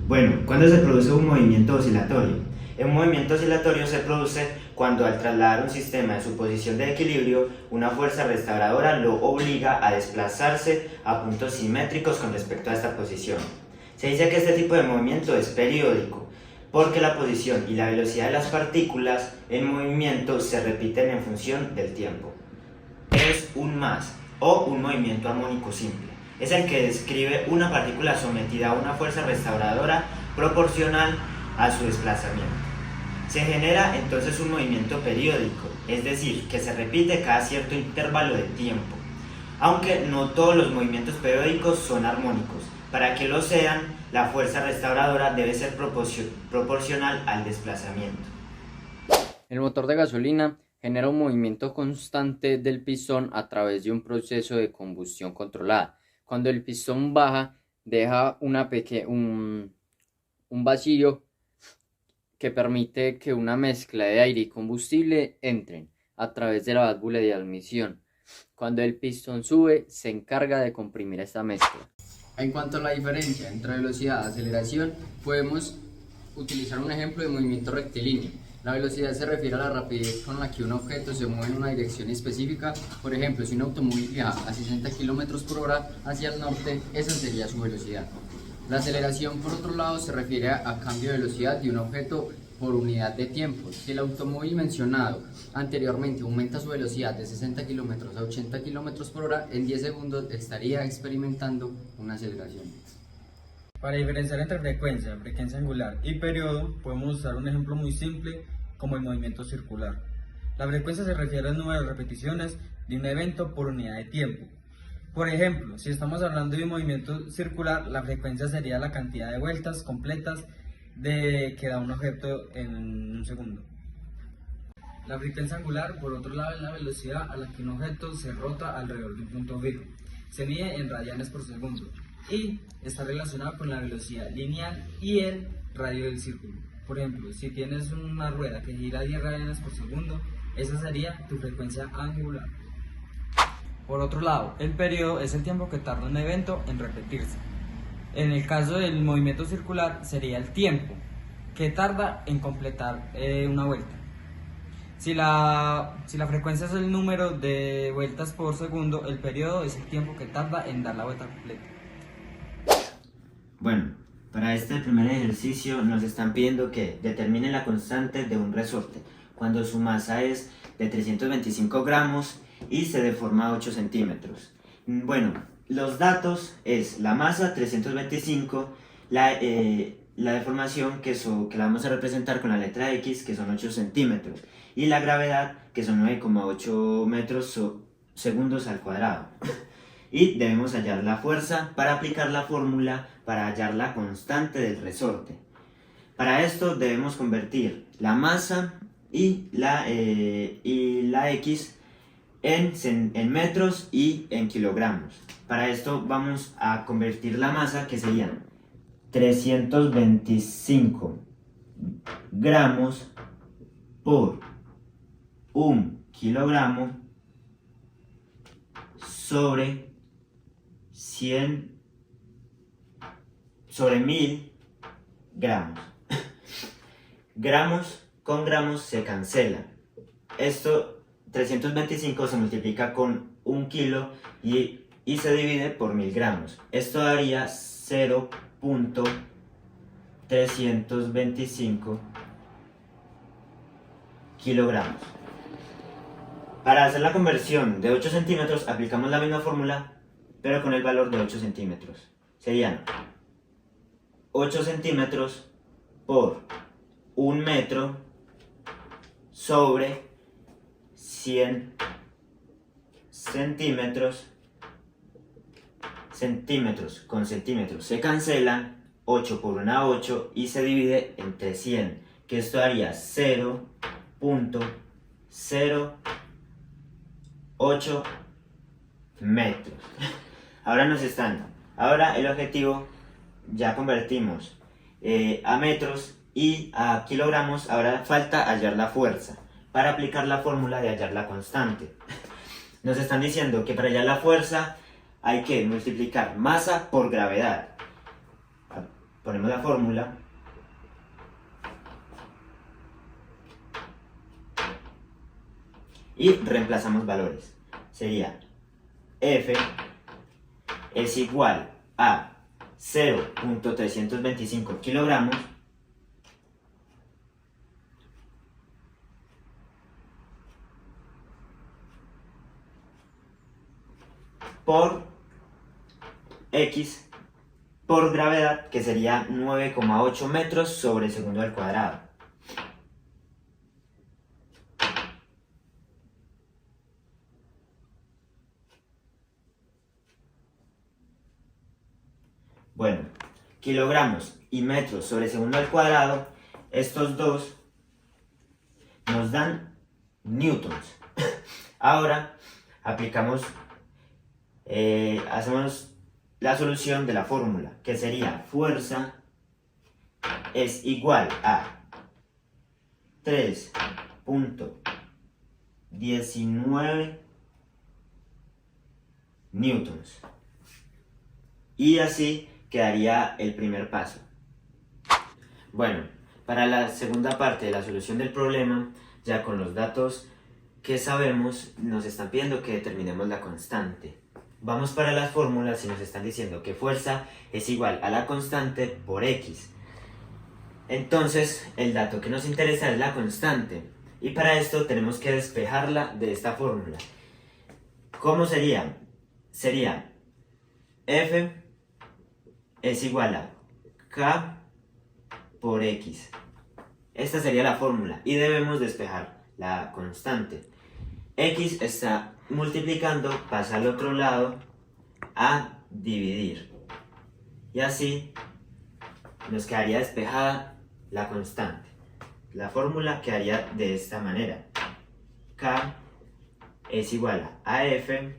Bueno, ¿cuándo se produce un movimiento oscilatorio? Un movimiento oscilatorio se produce cuando al trasladar un sistema de su posición de equilibrio, una fuerza restauradora lo obliga a desplazarse a puntos simétricos con respecto a esta posición. Se dice que este tipo de movimiento es periódico, porque la posición y la velocidad de las partículas en movimiento se repiten en función del tiempo. Es un mas o un movimiento armónico simple. Es el que describe una partícula sometida a una fuerza restauradora proporcional a su desplazamiento. Se genera entonces un movimiento periódico, es decir, que se repite cada cierto intervalo de tiempo. Aunque no todos los movimientos periódicos son armónicos. Para que lo sean, la fuerza restauradora debe ser proporcional al desplazamiento. El motor de gasolina genera un movimiento constante del pistón a través de un proceso de combustión controlada. Cuando el pistón baja, deja un vacío que permite que una mezcla de aire y combustible entren a través de la válvula de admisión. Cuando el pistón sube, se encarga de comprimir esta mezcla. En cuanto a la diferencia entre velocidad y aceleración, podemos utilizar un ejemplo de movimiento rectilíneo. La velocidad se refiere a la rapidez con la que un objeto se mueve en una dirección específica. Por ejemplo, si un automóvil viaja a 60 km por hora hacia el norte, esa sería su velocidad. La aceleración, por otro lado, se refiere a cambio de velocidad de un objeto por unidad de tiempo. Si el automóvil mencionado anteriormente aumenta su velocidad de 60 km a 80 km por hora, en 10 segundos estaría experimentando una aceleración. Para diferenciar entre frecuencia angular y periodo, podemos usar un ejemplo muy simple como el movimiento circular. La frecuencia se refiere al número de repeticiones de un evento por unidad de tiempo. Por ejemplo, si estamos hablando de un movimiento circular, la frecuencia sería la cantidad de vueltas completas que da un objeto en un segundo. La frecuencia angular, por otro lado, es la velocidad a la que un objeto se rota alrededor de un punto fijo. Se mide en radianes por segundo y está relacionado con la velocidad lineal y el radio del círculo. Por ejemplo, si tienes una rueda que gira 10 radianes por segundo, esa sería tu frecuencia angular. Por otro lado, el periodo es el tiempo que tarda un evento en repetirse. En el caso del movimiento circular sería el tiempo que tarda en completar una vuelta. Si la frecuencia es el número de vueltas por segundo, el periodo es el tiempo que tarda en dar la vuelta completa. Bueno, para este primer ejercicio nos están pidiendo que determine la constante de un resorte cuando su masa es de 325 gramos y se deforma 8 centímetros. Bueno, los datos es la masa 325, la deformación que la vamos a representar con la letra X, que son 8 centímetros, y la gravedad, que son 9,8 metros segundos al cuadrado. Y debemos hallar la fuerza para aplicar la fórmula para hallar la constante del resorte. Para esto debemos convertir la masa y la X en metros y en kilogramos. Para esto vamos a convertir la masa, que serían 325 gramos por 1 kilogramo sobre 1000 gramos. Gramos con gramos se cancela. Esto 325 se multiplica con 1 kilo y se divide por 1000 gramos. Esto daría 0.325 kilogramos. Para hacer la conversión de 8 centímetros aplicamos la misma fórmula, pero con el valor de 8 centímetros. Serían 8 centímetros por 1 metro sobre 100 centímetros con centímetros se cancelan, 8 por 1 8 y se divide entre 100, que esto daría 0.08 metros. Ahora el objetivo ya convertimos a metros y a kilogramos. Ahora falta hallar la fuerza para aplicar la fórmula de hallar la constante. Nos están diciendo que para hallar la fuerza hay que multiplicar masa por gravedad. ponemos la fórmula. Y reemplazamos valores. Sería F es igual a 0.325 kilogramos por X por gravedad, que sería 9,8 metros sobre el segundo al cuadrado. Bueno, kilogramos y metros sobre segundo al cuadrado, estos dos nos dan newtons. Ahora aplicamos, hacemos la solución de la fórmula, que sería fuerza es igual a 3.19 newtons. Y así quedaría el primer paso. Bueno, para la segunda parte de la solución del problema, ya con los datos que sabemos, nos están pidiendo que determinemos la constante. Vamos para las fórmulas y nos están diciendo que fuerza es igual a la constante por X. Entonces, el dato que nos interesa es la constante. Y para esto tenemos que despejarla de esta fórmula. ¿Cómo sería? Sería F es igual a K por X. Esta sería la fórmula y debemos despejar la constante. X está multiplicando, pasa al otro lado a dividir. Y así nos quedaría despejada la constante. La fórmula quedaría de esta manera. K es igual a F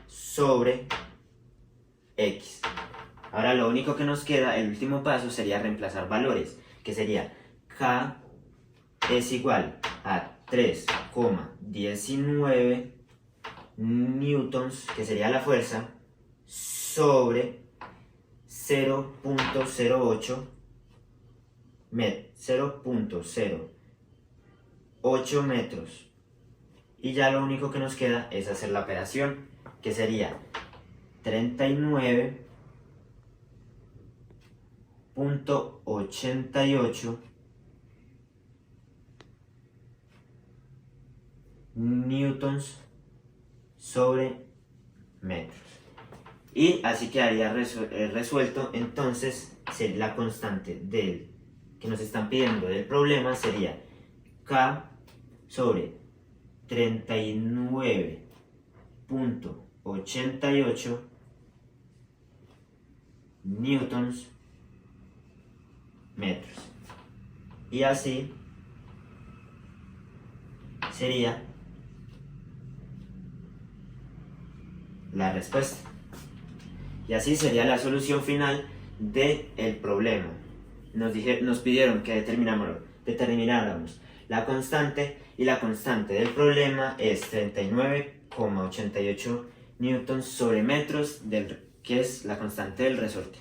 sobre X. Ahora lo único que nos queda, el último paso, sería reemplazar valores, que sería K es igual a 3,19 newtons, que sería la fuerza, sobre 0.08 metros. Y ya lo único que nos queda es hacer la operación, que sería 39.88 newtons sobre metros. Y así quedaría resuelto. Entonces la constante que nos están pidiendo del problema sería K sobre 39.88 newtons metros. Y así sería la respuesta. Y así sería la solución final del problema. Nos pidieron que determináramos la constante, y la constante del problema es 39,88 newtons sobre metros, que es la constante del resorte.